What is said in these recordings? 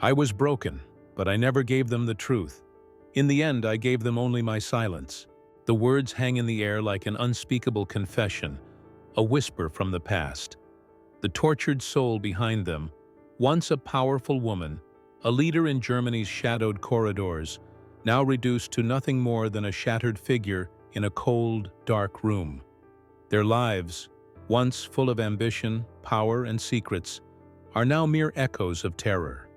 I was broken, but I never gave them the truth. In the end, I gave them only my silence. The words hang in the air like an unspeakable confession, a whisper from the past. The tortured soul behind them, once a powerful woman, a leader in Germany's shadowed corridors, now reduced to nothing more than a shattered figure in a cold, dark room. Their lives, once full of ambition, power, and secrets, are now mere echoes of terror.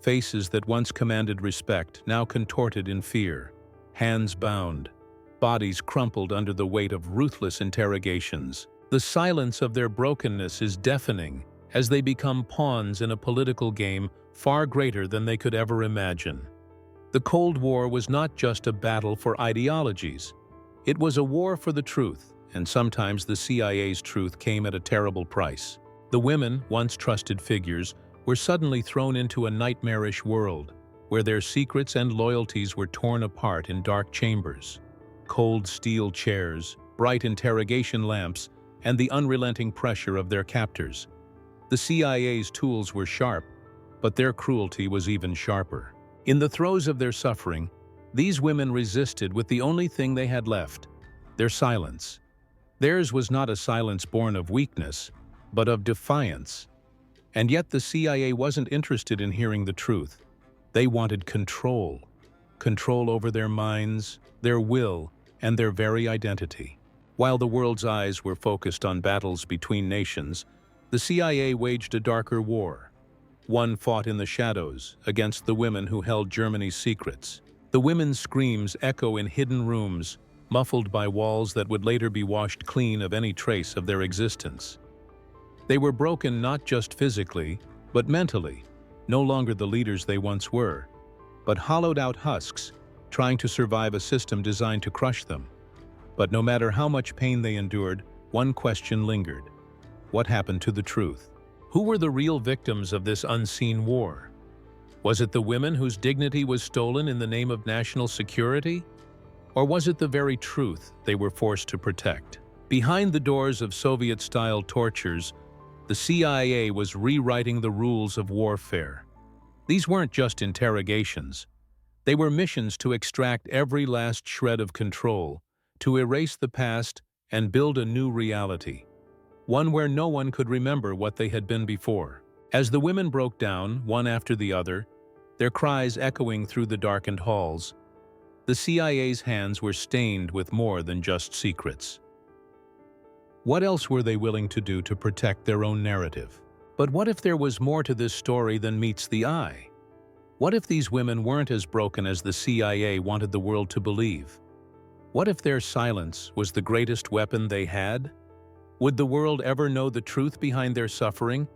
Faces that once commanded respect, now contorted in fear, hands bound, bodies crumpled under the weight of ruthless interrogations. The silence of their brokenness is deafening as they become pawns in a political game far greater than they could ever imagine. The Cold War was not just a battle for ideologies. It was a war for the truth, and sometimes the CIA's truth came at a terrible price. The women, once trusted figures, were suddenly thrown into a nightmarish world where their secrets and loyalties were torn apart in dark chambers. Cold steel chairs, bright interrogation lamps, and the unrelenting pressure of their captors. The CIA's tools were sharp, but their cruelty was even sharper. In the throes of their suffering, these women resisted with the only thing they had left: their silence. Theirs was not a silence born of weakness, but of defiance. And yet the CIA wasn't interested in hearing the truth. They wanted control. Control over their minds, their will, and their very identity. While the world's eyes were focused on battles between nations, the CIA waged a darker war. One fought in the shadows against the women who held Germany's secrets. The women's screams echo in hidden rooms, muffled by walls that would later be washed clean of any trace of their existence. They were broken not just physically, but mentally, no longer the leaders they once were, but hollowed-out husks, trying to survive a system designed to crush them. But no matter how much pain they endured, one question lingered. What happened to the truth? Who were the real victims of this unseen war? Was it the women whose dignity was stolen in the name of national security? Or was it the very truth they were forced to protect? Behind the doors of Soviet-style tortures, the CIA was rewriting the rules of warfare. These weren't just interrogations. They were missions to extract every last shred of control, to erase the past and build a new reality, one where no one could remember what they had been before. As the women broke down, one after the other, their cries echoing through the darkened halls, the CIA's hands were stained with more than just secrets. What else were they willing to do to protect their own narrative? But what if there was more to this story than meets the eye? What if these women weren't as broken as the CIA wanted the world to believe? What if their silence was the greatest weapon they had? Would the world ever know the truth behind their suffering,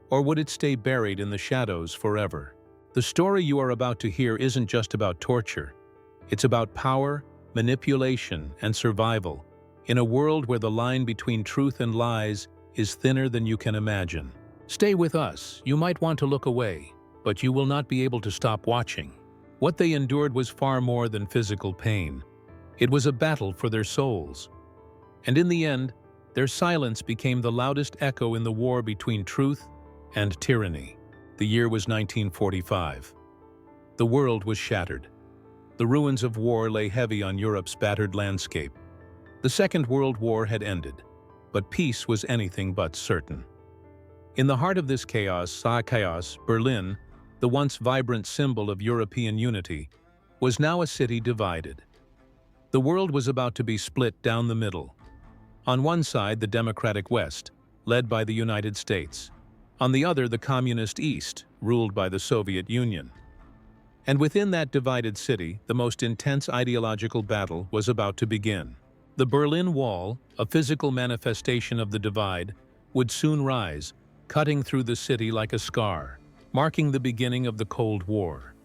or would it stay buried in the shadows forever? The story you are about to hear isn't just about torture. It's about power, manipulation, and survival, in a world where the line between truth and lies is thinner than you can imagine. Stay with us. You might want to look away, but you will not be able to stop watching. What they endured was far more than physical pain. It was a battle for their souls. And in the end, their silence became the loudest echo in the war between truth and tyranny. The year was 1945. The world was shattered. The ruins of war lay heavy on Europe's battered landscape. The Second World War had ended, but peace was anything but certain. In the heart of this chaos, Berlin, the once vibrant symbol of European unity, was now a city divided. The world was about to be split down the middle. On one side, the democratic West, led by the United States. On the other, the communist East, ruled by the Soviet Union. And within that divided city, the most intense ideological battle was about to begin. The Berlin Wall, a physical manifestation of the divide, would soon rise, cutting through the city like a scar, marking the beginning of the Cold War.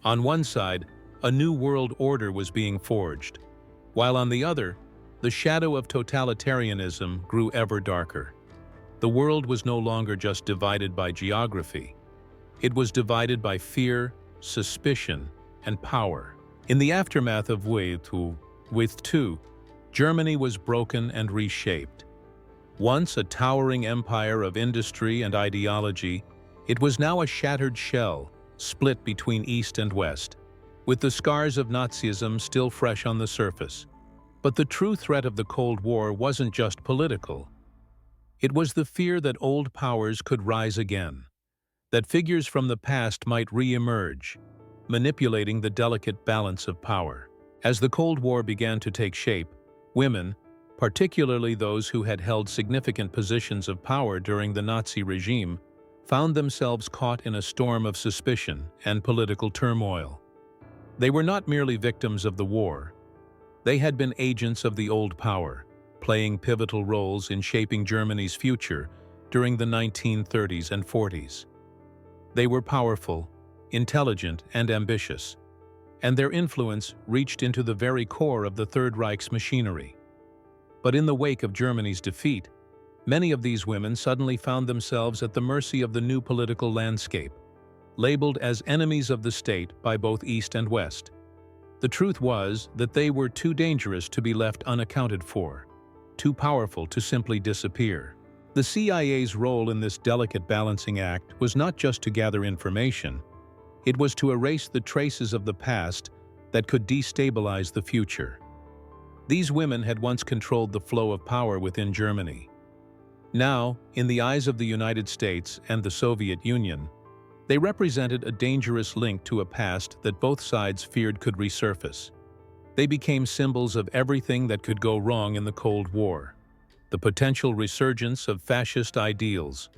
On one side, a new world order was being forged, while on the other, the shadow of totalitarianism grew ever darker. The world was no longer just divided by geography. It was divided by fear, suspicion, and power. In the aftermath of World War II, Germany was broken and reshaped. Once a towering empire of industry and ideology, it was now a shattered shell, split between East and West, with the scars of Nazism still fresh on the surface. But the true threat of the Cold War wasn't just political. It was the fear that old powers could rise again, that figures from the past might re-emerge, manipulating the delicate balance of power. As the Cold War began to take shape, women, particularly those who had held significant positions of power during the Nazi regime, found themselves caught in a storm of suspicion and political turmoil. They were not merely victims of the war. They had been agents of the old power, playing pivotal roles in shaping Germany's future during the 1930s and 40s. They were powerful, intelligent, and ambitious, and their influence reached into the very core of the Third Reich's machinery. But in the wake of Germany's defeat, many of these women suddenly found themselves at the mercy of the new political landscape, labeled as enemies of the state by both East and West. The truth was that they were too dangerous to be left unaccounted for, too powerful to simply disappear. The CIA's role in this delicate balancing act was not just to gather information, it was to erase the traces of the past that could destabilize the future. These women had once controlled the flow of power within Germany. Now, in the eyes of the United States and the Soviet Union, they represented a dangerous link to a past that both sides feared could resurface. They became symbols of everything that could go wrong in the Cold War: the potential resurgence of fascist ideals,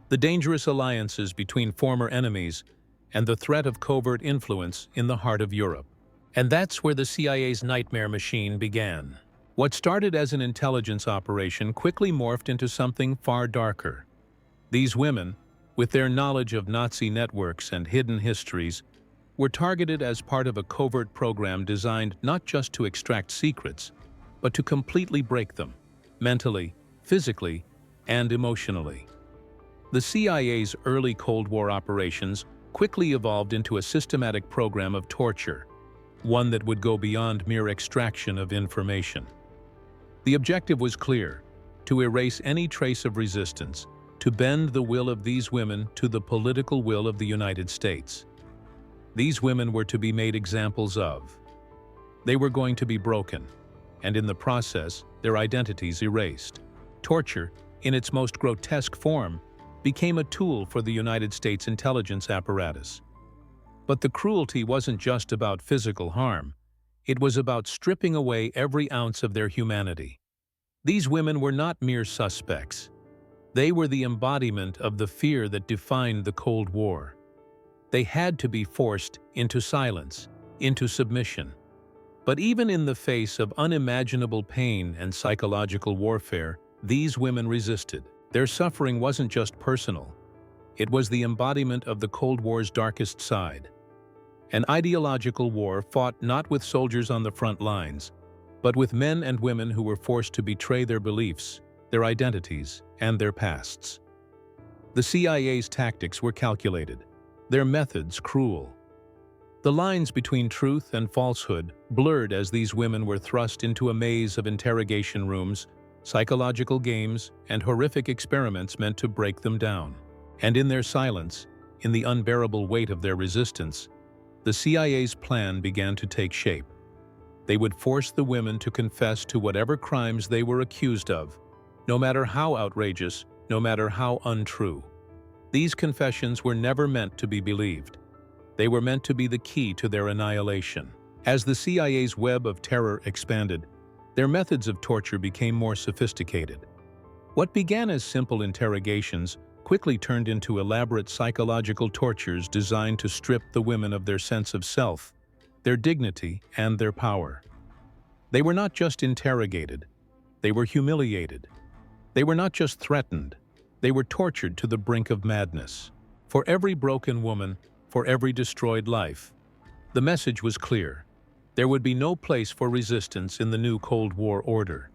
the dangerous alliances between former enemies, and the threat of covert influence in the heart of Europe. And that's where the CIA's nightmare machine began. What started as an intelligence operation quickly morphed into something far darker. These women, with their knowledge of Nazi networks and hidden histories, were targeted as part of a covert program designed not just to extract secrets, but to completely break them, mentally, physically, and emotionally. The CIA's early Cold War operations quickly evolved into a systematic program of torture, one that would go beyond mere extraction of information. The objective was clear: to erase any trace of resistance, to bend the will of these women to the political will of the United States. These women were to be made examples of. They were going to be broken, and in the process, their identities erased. Torture, in its most grotesque form, became a tool for the United States intelligence apparatus. But the cruelty wasn't just about physical harm. It was about stripping away every ounce of their humanity. These women were not mere suspects. They were the embodiment of the fear that defined the Cold War. They had to be forced into silence, into submission. But even in the face of unimaginable pain and psychological warfare, these women resisted. Their suffering wasn't just personal. It was the embodiment of the Cold War's darkest side. An ideological war fought not with soldiers on the front lines, but with men and women who were forced to betray their beliefs, their identities, and their pasts. The CIA's tactics were calculated, their methods cruel. The lines between truth and falsehood blurred as these women were thrust into a maze of interrogation rooms, psychological games, and horrific experiments meant to break them down. And in their silence, in the unbearable weight of their resistance, the CIA's plan began to take shape. They would force the women to confess to whatever crimes they were accused of, no matter how outrageous, no matter how untrue. These confessions were never meant to be believed. They were meant to be the key to their annihilation. As the CIA's web of terror expanded, their methods of torture became more sophisticated. What began as simple interrogations quickly turned into elaborate psychological tortures designed to strip the women of their sense of self, their dignity, and their power. They were not just interrogated, they were humiliated. They were not just threatened, they were tortured to the brink of madness. For every broken woman, for every destroyed life, the message was clear: there would be no place for resistance in the new Cold War order.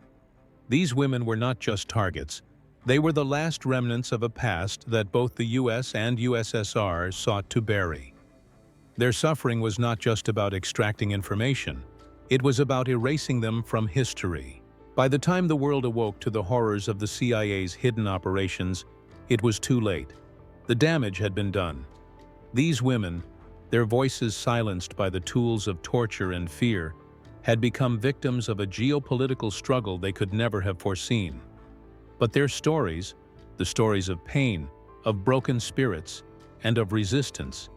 These women were not just targets, they were the last remnants of a past that both the US and USSR sought to bury. Their suffering was not just about extracting information, it was about erasing them from history. By the time the world awoke to the horrors of the CIA's hidden operations, it was too late. The damage had been done. These women, their voices silenced by the tools of torture and fear, had become victims of a geopolitical struggle they could never have foreseen. But their stories, the stories of pain, of broken spirits, and of resistance,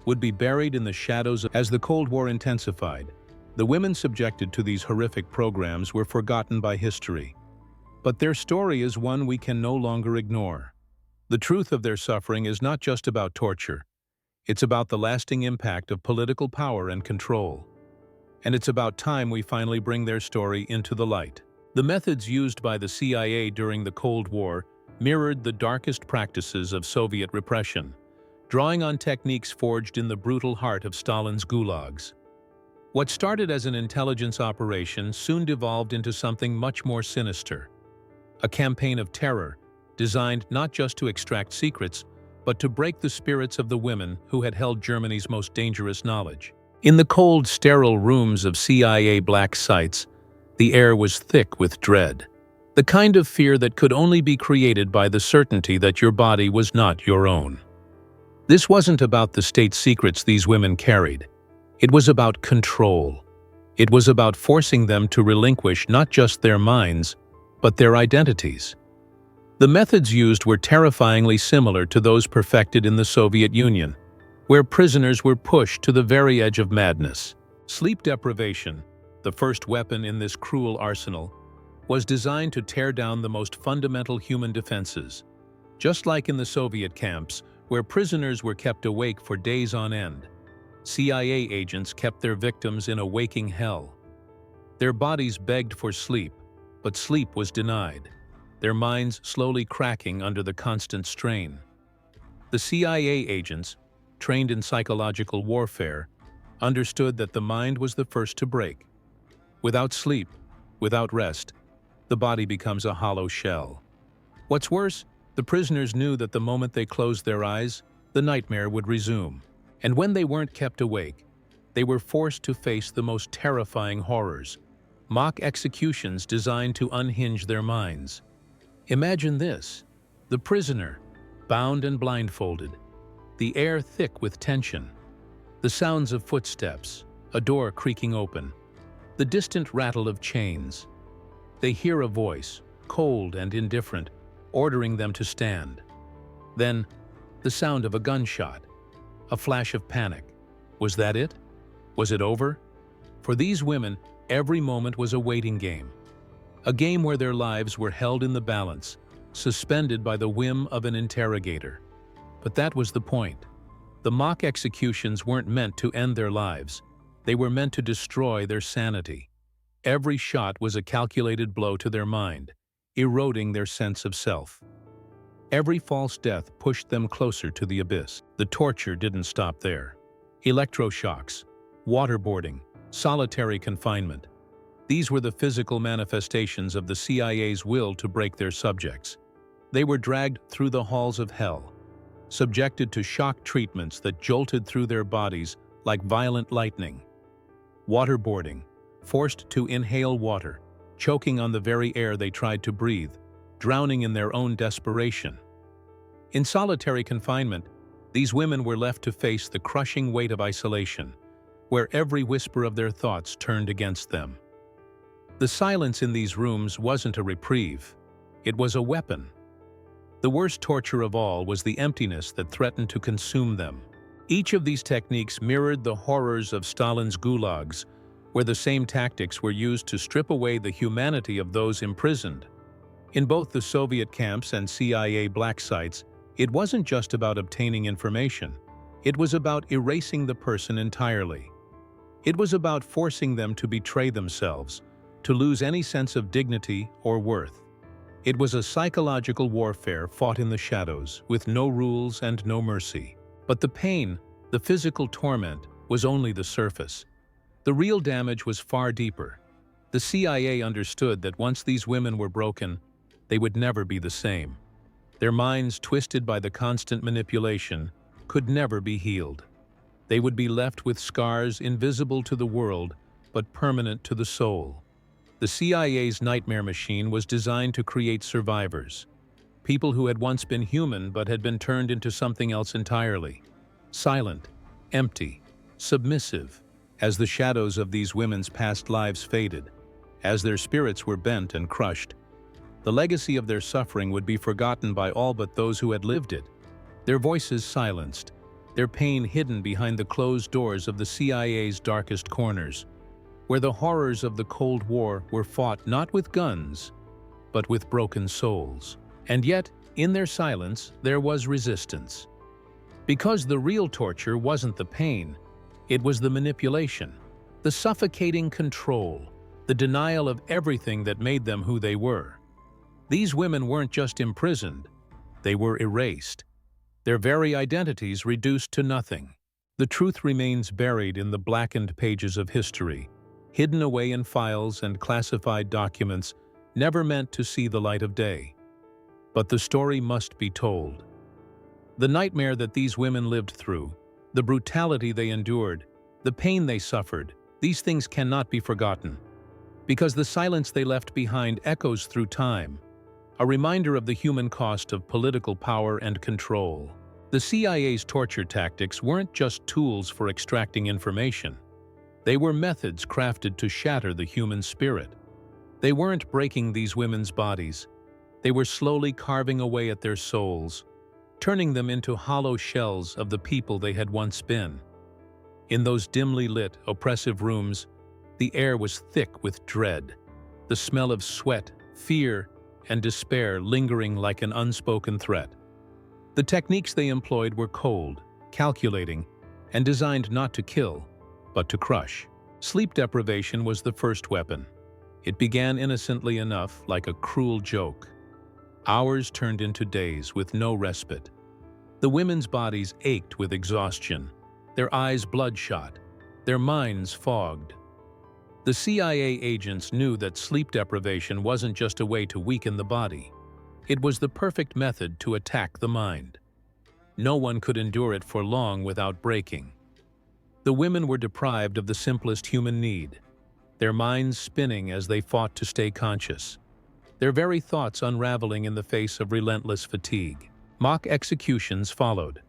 would be buried in the shadows as the Cold War intensified. The women subjected to these horrific programs were forgotten by history. But their story is one we can no longer ignore. The truth of their suffering is not just about torture. It's about the lasting impact of political power and control. And it's about time we finally bring their story into the light. The methods used by the CIA during the Cold War mirrored the darkest practices of Soviet repression, drawing on techniques forged in the brutal heart of Stalin's gulags. What started as an intelligence operation soon devolved into something much more sinister. A campaign of terror, designed not just to extract secrets, but to break the spirits of the women who had held Germany's most dangerous knowledge. In the cold, sterile rooms of CIA black sites, the air was thick with dread. The kind of fear that could only be created by the certainty that your body was not your own. This wasn't about the state secrets these women carried. It was about control. It was about forcing them to relinquish not just their minds, but their identities. The methods used were terrifyingly similar to those perfected in the Soviet Union, where prisoners were pushed to the very edge of madness. Sleep deprivation, the first weapon in this cruel arsenal, was designed to tear down the most fundamental human defenses. Just like in the Soviet camps, where prisoners were kept awake for days on end, CIA agents kept their victims in a waking hell. Their bodies begged for sleep, but sleep was denied, their minds slowly cracking under the constant strain. The CIA agents, trained in psychological warfare, understood that the mind was the first to break. Without sleep, without rest, the body becomes a hollow shell. What's worse, the prisoners knew that the moment they closed their eyes, the nightmare would resume. And when they weren't kept awake, they were forced to face the most terrifying horrors, mock executions designed to unhinge their minds. Imagine this: the prisoner, bound and blindfolded, the air thick with tension, the sounds of footsteps, a door creaking open, the distant rattle of chains. They hear a voice, cold and indifferent, ordering them to stand. Then, the sound of a gunshot, a flash of panic. Was that it? Was it over? For these women, every moment was a waiting game. A game where their lives were held in the balance, suspended by the whim of an interrogator. But that was the point. The mock executions weren't meant to end their lives. They were meant to destroy their sanity. Every shot was a calculated blow to their mind, eroding their sense of self. Every false death pushed them closer to the abyss. The torture didn't stop there. Electroshocks, waterboarding, solitary confinement. These were the physical manifestations of the CIA's will to break their subjects. They were dragged through the halls of hell, subjected to shock treatments that jolted through their bodies like violent lightning. Waterboarding, forced to inhale water, choking on the very air they tried to breathe, drowning in their own desperation. In solitary confinement, these women were left to face the crushing weight of isolation, where every whisper of their thoughts turned against them. The silence in these rooms wasn't a reprieve, it was a weapon. The worst torture of all was the emptiness that threatened to consume them. Each of these techniques mirrored the horrors of Stalin's gulags, where the same tactics were used to strip away the humanity of those imprisoned. In both the Soviet camps and CIA black sites, it wasn't just about obtaining information. It was about erasing the person entirely. It was about forcing them to betray themselves, to lose any sense of dignity or worth. It was a psychological warfare fought in the shadows, with no rules and no mercy. But the pain, the physical torment, was only the surface. The real damage was far deeper. The CIA understood that once these women were broken, they would never be the same. Their minds, twisted by the constant manipulation, could never be healed. They would be left with scars invisible to the world, but permanent to the soul. The CIA's nightmare machine was designed to create survivors, people who had once been human but had been turned into something else entirely. Silent, empty, submissive. As the shadows of these women's past lives faded, as their spirits were bent and crushed, the legacy of their suffering would be forgotten by all but those who had lived it, their voices silenced, their pain hidden behind the closed doors of the CIA's darkest corners, where the horrors of the Cold War were fought not with guns, but with broken souls. And yet, in their silence, there was resistance. Because the real torture wasn't the pain, it was the manipulation, the suffocating control, the denial of everything that made them who they were. These women weren't just imprisoned, they were erased, their very identities reduced to nothing. The truth remains buried in the blackened pages of history, hidden away in files and classified documents never meant to see the light of day. But the story must be told. The nightmare that these women lived through, the brutality they endured, the pain they suffered, these things cannot be forgotten, because the silence they left behind echoes through time, a reminder of the human cost of political power and control. The CIA's torture tactics weren't just tools for extracting information. They were methods crafted to shatter the human spirit. They weren't breaking these women's bodies. They were slowly carving away at their souls, turning them into hollow shells of the people they had once been. In those dimly lit, oppressive rooms, the air was thick with dread, the smell of sweat, fear, and despair lingering like an unspoken threat. The techniques they employed were cold, calculating, and designed not to kill, but to crush. Sleep deprivation was the first weapon. It began innocently enough, like a cruel joke. Hours turned into days with no respite. The women's bodies ached with exhaustion, their eyes bloodshot, their minds fogged. The CIA agents knew that sleep deprivation wasn't just a way to weaken the body. It was the perfect method to attack the mind. No one could endure it for long without breaking. The women were deprived of the simplest human need, their minds spinning as they fought to stay conscious, their very thoughts unraveling in the face of relentless fatigue. Mock executions followed.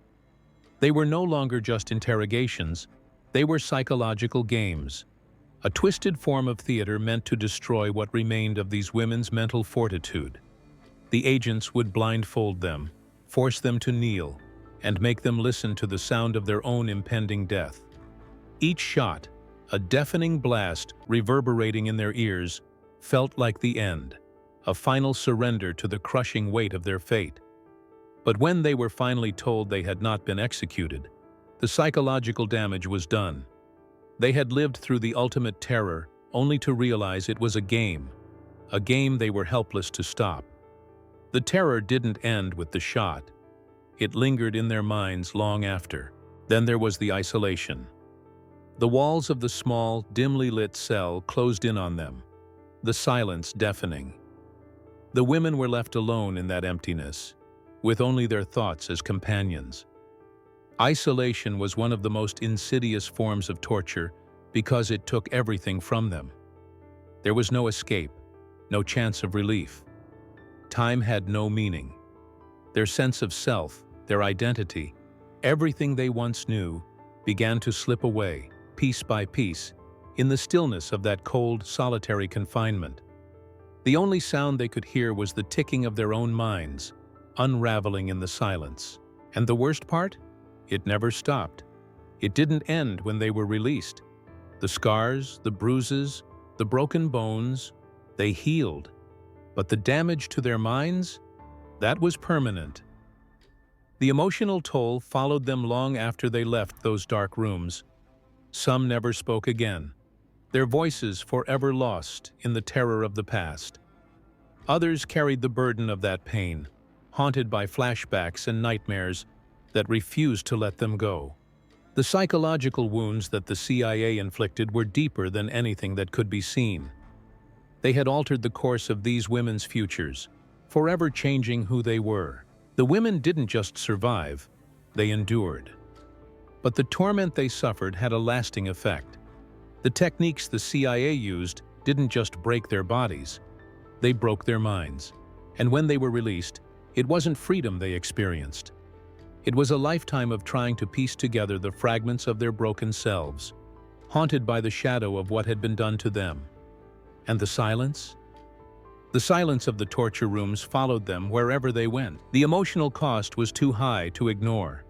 They were no longer just interrogations, they were psychological games, a twisted form of theater meant to destroy what remained of these women's mental fortitude. The agents would blindfold them, force them to kneel, and make them listen to the sound of their own impending death. Each shot, a deafening blast reverberating in their ears, felt like the end, a final surrender to the crushing weight of their fate. But when they were finally told they had not been executed, the psychological damage was done. They had lived through the ultimate terror only to realize it was a game they were helpless to stop. The terror didn't end with the shot. It lingered in their minds long after. Then there was the isolation. The walls of the small, dimly lit cell closed in on them, the silence deafening. The women were left alone in that emptiness, with only their thoughts as companions. Isolation was one of the most insidious forms of torture because it took everything from them. There was no escape, no chance of relief. Time had no meaning. Their sense of self, their identity, everything they once knew, began to slip away, piece by piece, in the stillness of that cold, solitary confinement. The only sound they could hear was the ticking of their own minds, unraveling in the silence. And the worst part? It never stopped. It didn't end when they were released. The scars, the bruises, the broken bones, they healed. But the damage to their minds? That was permanent. The emotional toll followed them long after they left those dark rooms. Some never spoke again, their voices forever lost in the terror of the past. Others carried the burden of that pain, haunted by flashbacks and nightmares that refused to let them go. The psychological wounds that the CIA inflicted were deeper than anything that could be seen. They had altered the course of these women's futures, forever changing who they were. The women didn't just survive, they endured. But the torment they suffered had a lasting effect. The techniques the CIA used didn't just break their bodies, they broke their minds. And when they were released, it wasn't freedom they experienced. It was a lifetime of trying to piece together the fragments of their broken selves, haunted by the shadow of what had been done to them. And the silence? The silence of the torture rooms followed them wherever they went. The emotional cost was too high to ignore.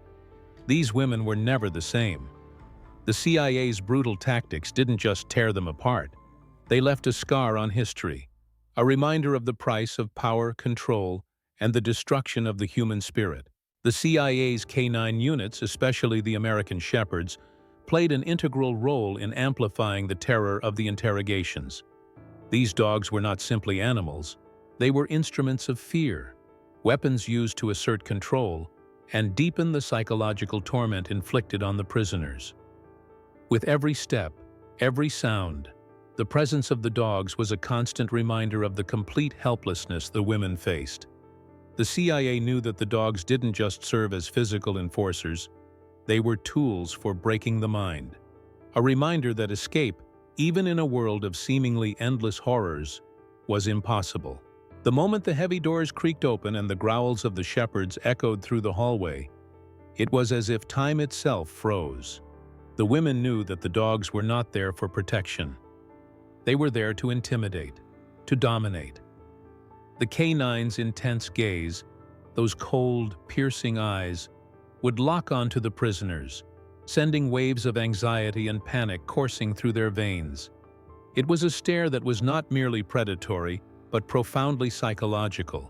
These women were never the same. The CIA's brutal tactics didn't just tear them apart. They left a scar on history, a reminder of the price of power, control, and the destruction of the human spirit. The CIA's K-9 units, especially the American Shepherds, played an integral role in amplifying the terror of the interrogations. These dogs were not simply animals. They were instruments of fear, weapons used to assert control and deepen the psychological torment inflicted on the prisoners. With every step, every sound, the presence of the dogs was a constant reminder of the complete helplessness the women faced. The CIA knew that the dogs didn't just serve as physical enforcers, they were tools for breaking the mind. A reminder that escape, even in a world of seemingly endless horrors, was impossible. The moment the heavy doors creaked open and the growls of the shepherds echoed through the hallway, it was as if time itself froze. The women knew that the dogs were not there for protection. They were there to intimidate, to dominate. The K-9's intense gaze, those cold, piercing eyes, would lock onto the prisoners, sending waves of anxiety and panic coursing through their veins. It was a stare that was not merely predatory, but profoundly psychological.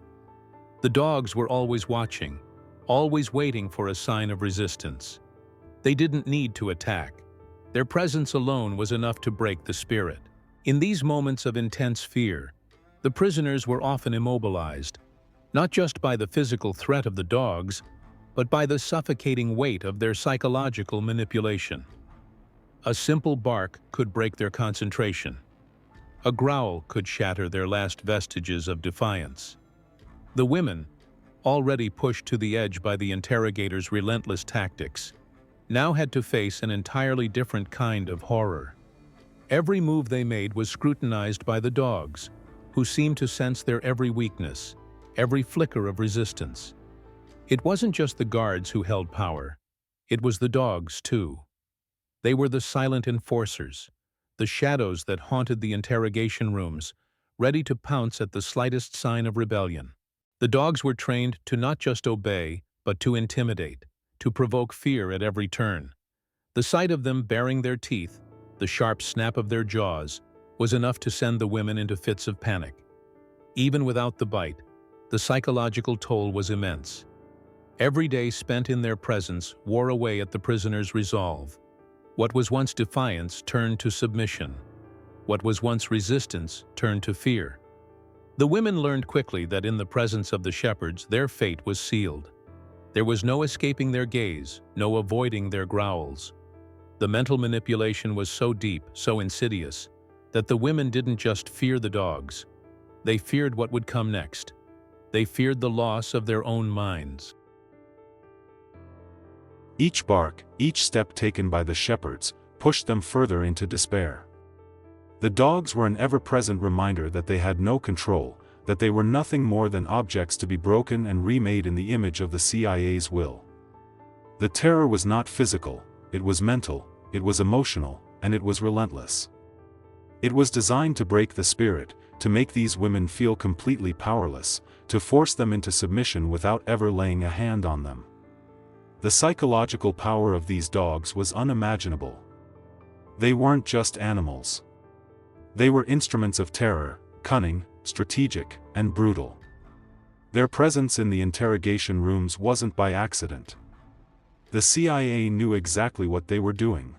The dogs were always watching, always waiting for a sign of resistance. They didn't need to attack. Their presence alone was enough to break the spirit. In these moments of intense fear, the prisoners were often immobilized, not just by the physical threat of the dogs, but by the suffocating weight of their psychological manipulation. A simple bark could break their concentration. A growl could shatter their last vestiges of defiance. The women, already pushed to the edge by the interrogators' relentless tactics, now had to face an entirely different kind of horror. Every move they made was scrutinized by the dogs, who seemed to sense their every weakness, every flicker of resistance. It wasn't just the guards who held power. It was the dogs, too. They were the silent enforcers, the shadows that haunted the interrogation rooms, ready to pounce at the slightest sign of rebellion. The dogs were trained to not just obey, but to intimidate, to provoke fear at every turn. The sight of them baring their teeth, the sharp snap of their jaws, was enough to send the women into fits of panic. Even without the bite, the psychological toll was immense. Every day spent in their presence wore away at the prisoners' resolve. What was once defiance turned to submission. What was once resistance turned to fear. The women learned quickly that in the presence of the shepherds, their fate was sealed. There was no escaping their gaze, no avoiding their growls. The mental manipulation was so deep, so insidious, that the women didn't just fear the dogs. They feared what would come next. They feared the loss of their own minds. Each bark, each step taken by the shepherds, pushed them further into despair. The dogs were an ever-present reminder that they had no control, that they were nothing more than objects to be broken and remade in the image of the CIA's will. The terror was not physical, it was mental, it was emotional, and it was relentless. It was designed to break the spirit, to make these women feel completely powerless, to force them into submission without ever laying a hand on them. The psychological power of these dogs was unimaginable. They weren't just animals. They were instruments of terror, cunning, strategic, and brutal. Their presence in the interrogation rooms wasn't by accident. The CIA knew exactly what they were doing.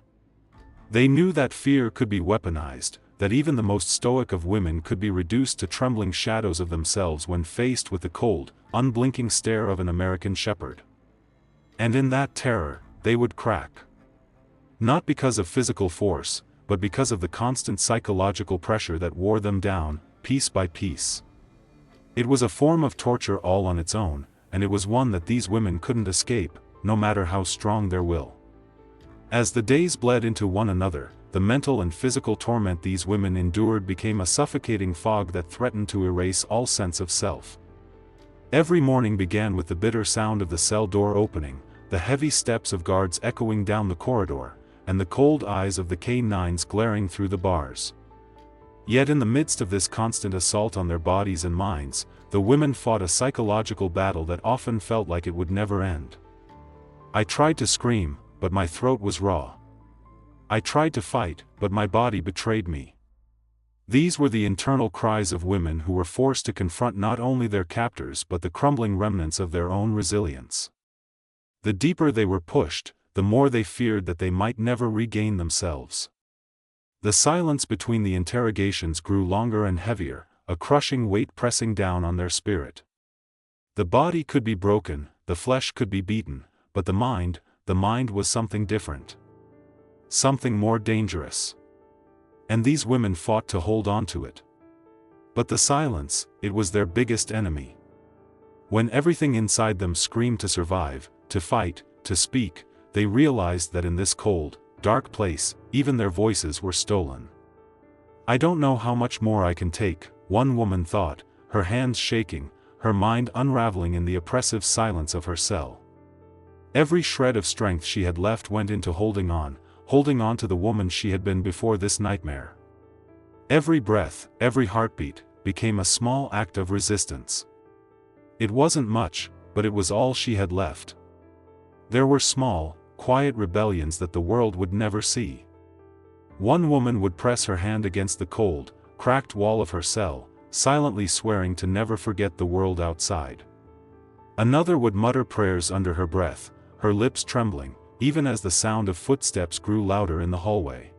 They knew that fear could be weaponized, that even the most stoic of women could be reduced to trembling shadows of themselves when faced with the cold, unblinking stare of an American shepherd. And in that terror, they would crack. Not because of physical force, but because of the constant psychological pressure that wore them down, piece by piece. It was a form of torture all on its own, and it was one that these women couldn't escape, no matter how strong their will. As the days bled into one another, the mental and physical torment these women endured became a suffocating fog that threatened to erase all sense of self. Every morning began with the bitter sound of the cell door opening, the heavy steps of guards echoing down the corridor, and the cold eyes of the K-9s glaring through the bars. Yet in the midst of this constant assault on their bodies and minds, the women fought a psychological battle that often felt like it would never end. I tried to scream, but my throat was raw. I tried to fight, but my body betrayed me. These were the internal cries of women who were forced to confront not only their captors but the crumbling remnants of their own resilience. The deeper they were pushed, the more they feared that they might never regain themselves. The silence between the interrogations grew longer and heavier, a crushing weight pressing down on their spirit. The body could be broken, the flesh could be beaten, but the mind was something different. Something more dangerous. And these women fought to hold on to it. But the silence, it was their biggest enemy. When everything inside them screamed to survive, to fight, to speak, they realized that in this cold, dark place, even their voices were stolen. I don't know how much more I can take, one woman thought, her hands shaking, her mind unraveling in the oppressive silence of her cell. Every shred of strength she had left went into holding on to the woman she had been before this nightmare. Every breath, every heartbeat, became a small act of resistance. It wasn't much, but it was all she had left. There were small, quiet rebellions that the world would never see. One woman would press her hand against the cold, cracked wall of her cell, silently swearing to never forget the world outside. Another would mutter prayers under her breath, her lips trembling, even as the sound of footsteps grew louder in the hallway.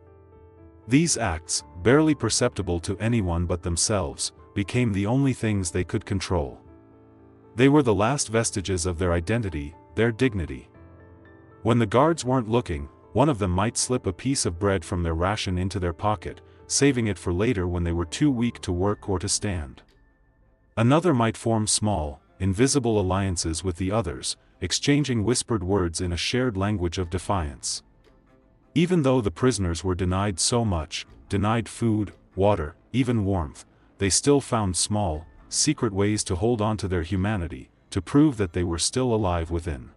These acts, barely perceptible to anyone but themselves, became the only things they could control. They were the last vestiges of their identity, their dignity. When the guards weren't looking, one of them might slip a piece of bread from their ration into their pocket, saving it for later when they were too weak to work or to stand. Another might form small, invisible alliances with the others, exchanging whispered words in a shared language of defiance. Even though the prisoners were denied so much, denied food, water, even warmth, they still found small, secret ways to hold on to their humanity, to prove that they were still alive within.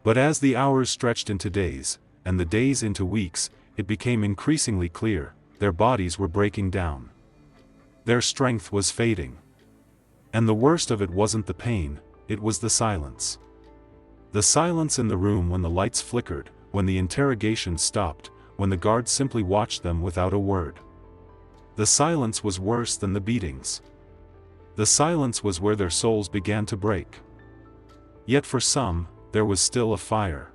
But as the hours stretched into days, and the days into weeks, it became increasingly clear, their bodies were breaking down. Their strength was fading. And the worst of it wasn't the pain, it was the silence. The silence in the room when the lights flickered, when the interrogation stopped, when the guards simply watched them without a word. The silence was worse than the beatings. The silence was where their souls began to break. Yet for some, there was still a fire.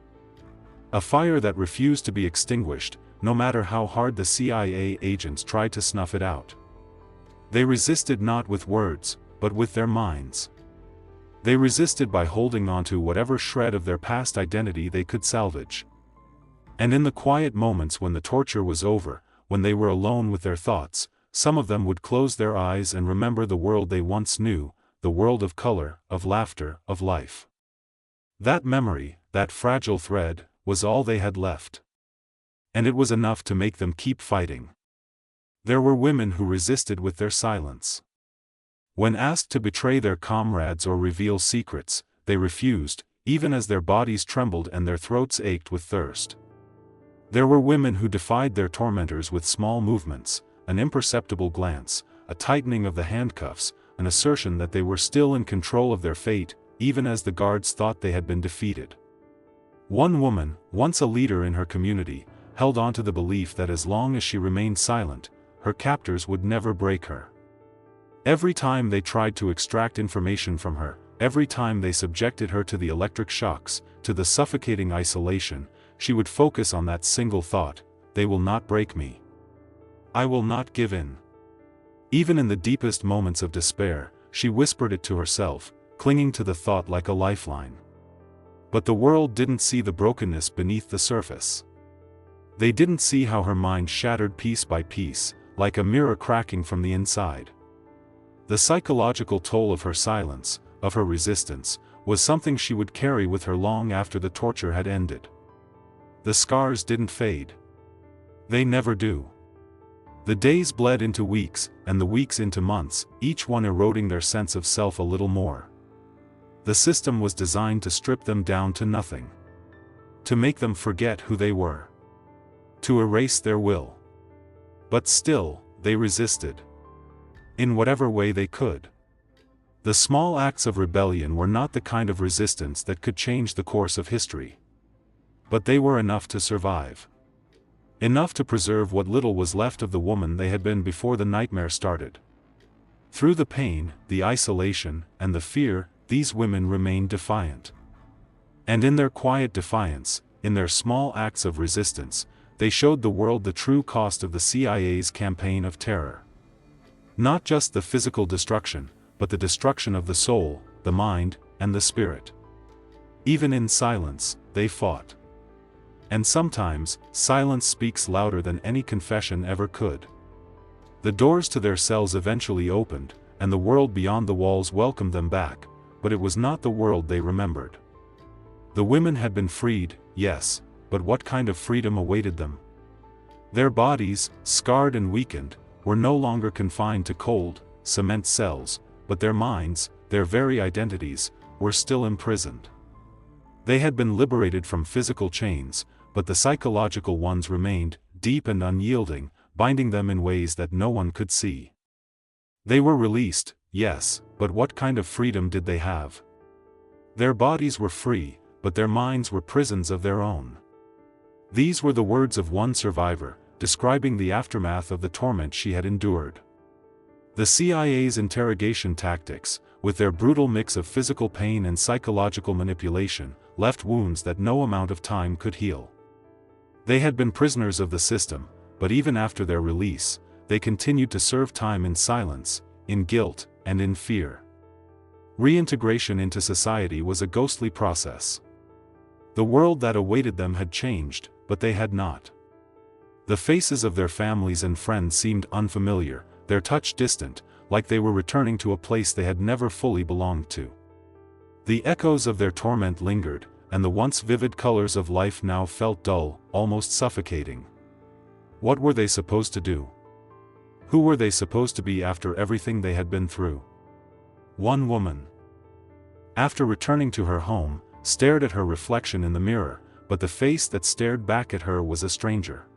A fire that refused to be extinguished, no matter how hard the CIA agents tried to snuff it out. They resisted not with words, but with their minds. They resisted by holding on to whatever shred of their past identity they could salvage. And in the quiet moments when the torture was over, when they were alone with their thoughts, some of them would close their eyes and remember the world they once knew, the world of color, of laughter, of life. That memory, that fragile thread, was all they had left. And it was enough to make them keep fighting. There were women who resisted with their silence. When asked to betray their comrades or reveal secrets, they refused, even as their bodies trembled and their throats ached with thirst. There were women who defied their tormentors with small movements, an imperceptible glance, a tightening of the handcuffs, an assertion that they were still in control of their fate, even as the guards thought they had been defeated. One woman, once a leader in her community, held on to the belief that as long as she remained silent, her captors would never break her. Every time they tried to extract information from her, every time they subjected her to the electric shocks, to the suffocating isolation, she would focus on that single thought: they will not break me. I will not give in. Even in the deepest moments of despair, she whispered it to herself, clinging to the thought like a lifeline. But the world didn't see the brokenness beneath the surface. They didn't see how her mind shattered piece by piece, like a mirror cracking from the inside. The psychological toll of her silence, of her resistance, was something she would carry with her long after the torture had ended. The scars didn't fade. They never do. The days bled into weeks, and the weeks into months, each one eroding their sense of self a little more. The system was designed to strip them down to nothing. to make them forget who they were, to erase their will. But still, they resisted. In whatever way they could. The small acts of rebellion were not the kind of resistance that could change the course of history. But they were enough to survive. Enough to preserve what little was left of the woman they had been before the nightmare started. Through the pain, the isolation, and the fear, these women remained defiant. And in their quiet defiance, in their small acts of resistance, they showed the world the true cost of the CIA's campaign of terror. Not just the physical destruction, but the destruction of the soul, the mind, and the spirit. Even in silence, they fought. And sometimes, silence speaks louder than any confession ever could. The doors to their cells eventually opened, and the world beyond the walls welcomed them back, but it was not the world they remembered. The women had been freed, yes, but what kind of freedom awaited them? Their bodies, scarred and weakened, were no longer confined to cold, cement cells, but their minds, their very identities, were still imprisoned. They had been liberated from physical chains, but the psychological ones remained, deep and unyielding, binding them in ways that no one could see. They were released, yes, but what kind of freedom did they have? Their bodies were free, but their minds were prisons of their own. These were the words of one survivor, describing the aftermath of the torment she had endured. The CIA's interrogation tactics, with their brutal mix of physical pain and psychological manipulation, left wounds that no amount of time could heal. They had been prisoners of the system, but even after their release, they continued to serve time in silence, in guilt, and in fear. Reintegration into society was a ghostly process. The world that awaited them had changed, but they had not. The faces of their families and friends seemed unfamiliar, their touch distant, like they were returning to a place they had never fully belonged to. The echoes of their torment lingered, and the once vivid colors of life now felt dull, almost suffocating. What were they supposed to do? Who were they supposed to be after everything they had been through? One woman, after returning to her home, stared at her reflection in the mirror, but the face that stared back at her was a stranger.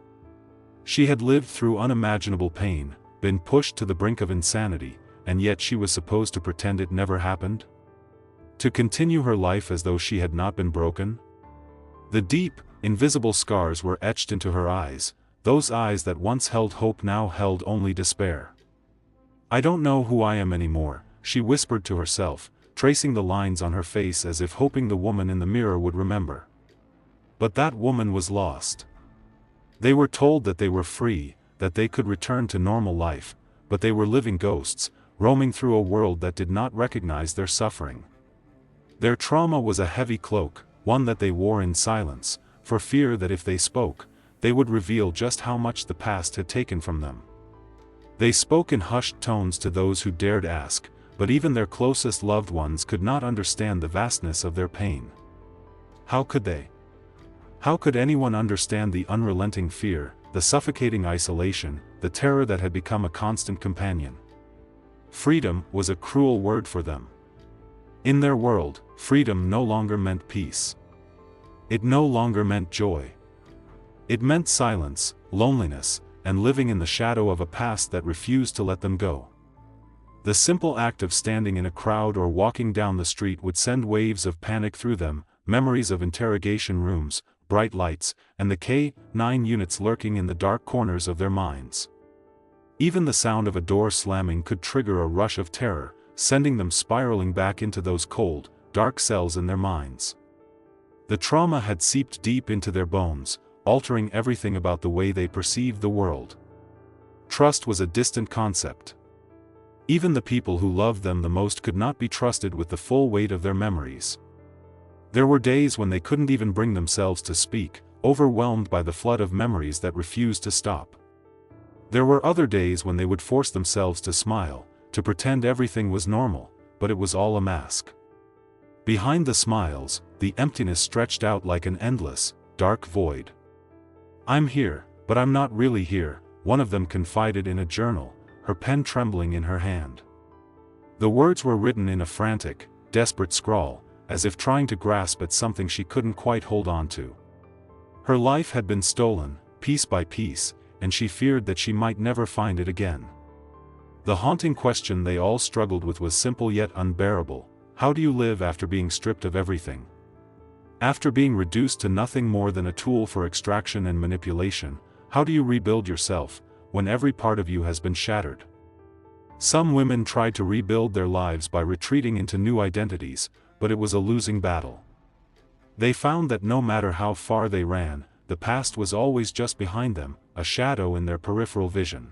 She had lived through unimaginable pain, been pushed to the brink of insanity, and yet she was supposed to pretend it never happened? To continue her life as though she had not been broken? The deep, invisible scars were etched into her eyes, those eyes that once held hope now held only despair. "I don't know who I am anymore," she whispered to herself, tracing the lines on her face as if hoping the woman in the mirror would remember. But that woman was lost. They were told that they were free, that they could return to normal life, but they were living ghosts, roaming through a world that did not recognize their suffering. Their trauma was a heavy cloak, one that they wore in silence, for fear that if they spoke, they would reveal just how much the past had taken from them. They spoke in hushed tones to those who dared ask, but even their closest loved ones could not understand the vastness of their pain. How could they? How could anyone understand the unrelenting fear, the suffocating isolation, the terror that had become a constant companion? Freedom was a cruel word for them. In their world, freedom no longer meant peace. It no longer meant joy. It meant silence, loneliness, and living in the shadow of a past that refused to let them go. The simple act of standing in a crowd or walking down the street would send waves of panic through them, memories of interrogation rooms, bright lights, and the K-9 units lurking in the dark corners of their minds. Even the sound of a door slamming could trigger a rush of terror, sending them spiraling back into those cold, dark cells in their minds. The trauma had seeped deep into their bones, altering everything about the way they perceived the world. Trust was a distant concept. Even the people who loved them the most could not be trusted with the full weight of their memories. There were days when they couldn't even bring themselves to speak, overwhelmed by the flood of memories that refused to stop. There were other days when they would force themselves to smile, to pretend everything was normal, but it was all a mask. Behind the smiles, the emptiness stretched out like an endless, dark void. "I'm here, but I'm not really here," one of them confided in a journal, her pen trembling in her hand. The words were written in a frantic, desperate scrawl, as if trying to grasp at something she couldn't quite hold on to. Her life had been stolen, piece by piece, and she feared that she might never find it again. The haunting question they all struggled with was simple yet unbearable: how do you live after being stripped of everything? After being reduced to nothing more than a tool for extraction and manipulation, how do you rebuild yourself, when every part of you has been shattered? Some women tried to rebuild their lives by retreating into new identities, but it was a losing battle. They found that no matter how far they ran, the past was always just behind them, a shadow in their peripheral vision.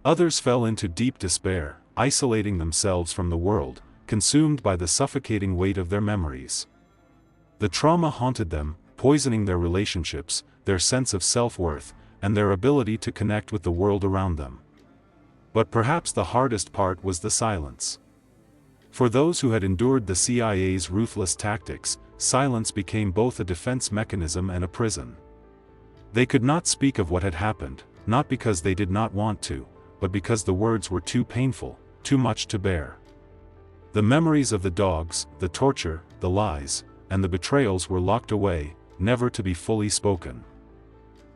Others fell into deep despair, isolating themselves from the world, consumed by the suffocating weight of their memories. The trauma haunted them, poisoning their relationships, their sense of self-worth, and their ability to connect with the world around them. But perhaps the hardest part was the silence. For those who had endured the CIA's ruthless tactics, silence became both a defense mechanism and a prison. They could not speak of what had happened, not because they did not want to, but because the words were too painful, too much to bear. The memories of the dogs, the torture, the lies, and the betrayals were locked away, never to be fully spoken.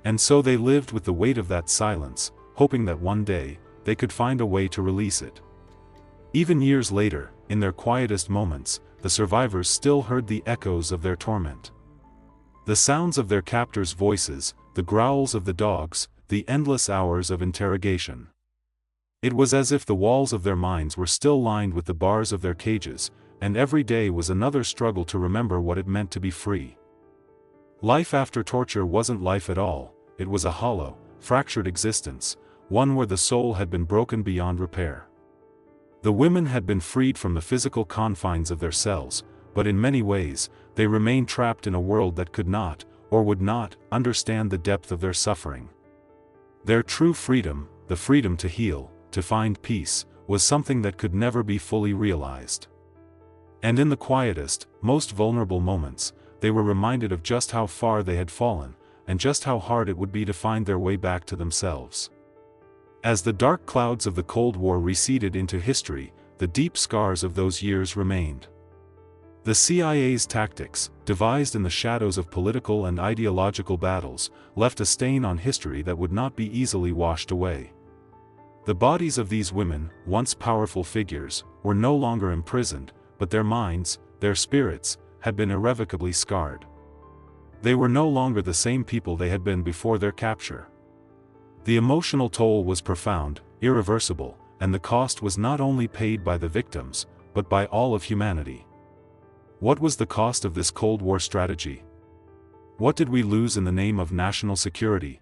And so they lived with the weight of that silence, hoping that one day, they could find a way to release it. Even years later, in their quietest moments, the survivors still heard the echoes of their torment. The sounds of their captors' voices, the growls of the dogs, the endless hours of interrogation. It was as if the walls of their minds were still lined with the bars of their cages, and every day was another struggle to remember what it meant to be free. Life after torture wasn't life at all, it was a hollow, fractured existence, one where the soul had been broken beyond repair. The women had been freed from the physical confines of their cells, but in many ways, they remained trapped in a world that could not, or would not, understand the depth of their suffering. Their true freedom, the freedom to heal, to find peace, was something that could never be fully realized. And in the quietest, most vulnerable moments, they were reminded of just how far they had fallen, and just how hard it would be to find their way back to themselves. As the dark clouds of the Cold War receded into history, the deep scars of those years remained. The CIA's tactics, devised in the shadows of political and ideological battles, left a stain on history that would not be easily washed away. The bodies of these women, once powerful figures, were no longer imprisoned, but their minds, their spirits, had been irrevocably scarred. They were no longer the same people they had been before their capture. The emotional toll was profound, irreversible, and the cost was not only paid by the victims, but by all of humanity. What was the cost of this Cold War strategy? What did we lose in the name of national security?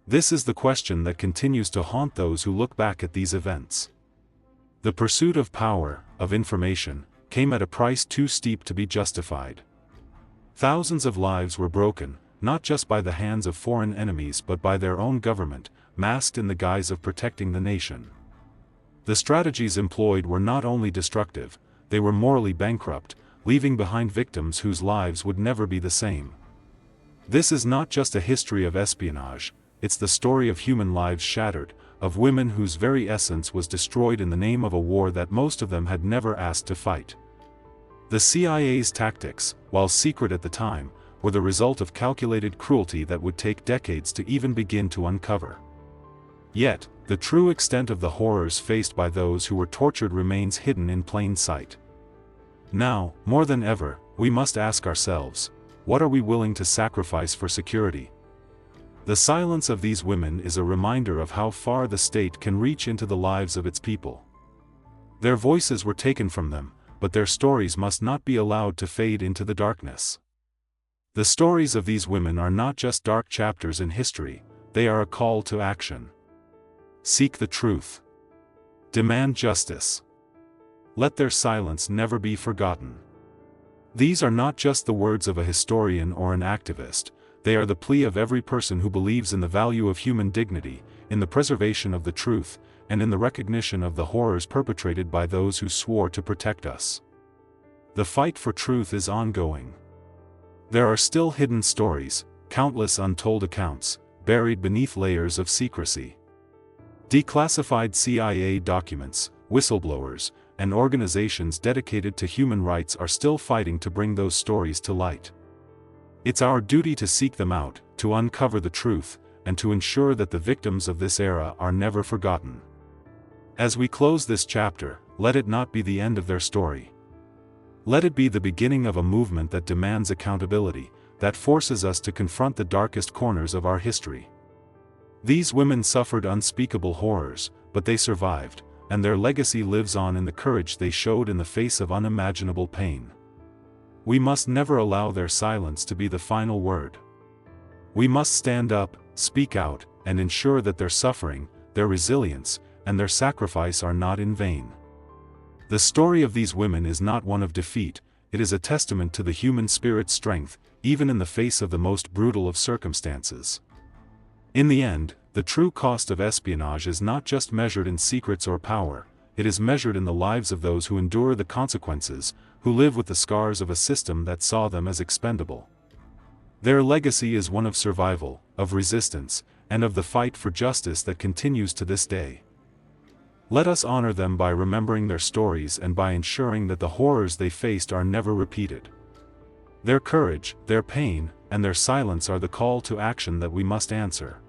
This is the question that continues to haunt those who look back at these events. The pursuit of power, of information, came at a price too steep to be justified. Thousands of lives were broken, not just by the hands of foreign enemies but by their own government, masked in the guise of protecting the nation. The strategies employed were not only destructive, they were morally bankrupt, leaving behind victims whose lives would never be the same. This is not just a history of espionage, it's the story of human lives shattered, of women whose very essence was destroyed in the name of a war that most of them had never asked to fight. The CIA's tactics, while secret at the time, were the result of calculated cruelty that would take decades to even begin to uncover. Yet, the true extent of the horrors faced by those who were tortured remains hidden in plain sight. Now, more than ever, we must ask ourselves, what are we willing to sacrifice for security? The silence of these women is a reminder of how far the state can reach into the lives of its people. Their voices were taken from them, but their stories must not be allowed to fade into the darkness. The stories of these women are not just dark chapters in history, they are a call to action. Seek the truth. Demand justice. Let their silence never be forgotten. These are not just the words of a historian or an activist, they are the plea of every person who believes in the value of human dignity, in the preservation of the truth, and in the recognition of the horrors perpetrated by those who swore to protect us. The fight for truth is ongoing. There are still hidden stories, countless untold accounts, buried beneath layers of secrecy. Declassified CIA documents, whistleblowers, and organizations dedicated to human rights are still fighting to bring those stories to light. It's our duty to seek them out, to uncover the truth, and to ensure that the victims of this era are never forgotten. As we close this chapter, let it not be the end of their story. Let it be the beginning of a movement that demands accountability, that forces us to confront the darkest corners of our history. These women suffered unspeakable horrors, but they survived, and their legacy lives on in the courage they showed in the face of unimaginable pain. We must never allow their silence to be the final word. We must stand up, speak out, and ensure that their suffering, their resilience, and their sacrifice are not in vain. The story of these women is not one of defeat, it is a testament to the human spirit's strength, even in the face of the most brutal of circumstances. In the end, the true cost of espionage is not just measured in secrets or power, it is measured in the lives of those who endure the consequences, who live with the scars of a system that saw them as expendable. Their legacy is one of survival, of resistance, and of the fight for justice that continues to this day. Let us honor them by remembering their stories and by ensuring that the horrors they faced are never repeated. Their courage, their pain, and their silence are the call to action that we must answer.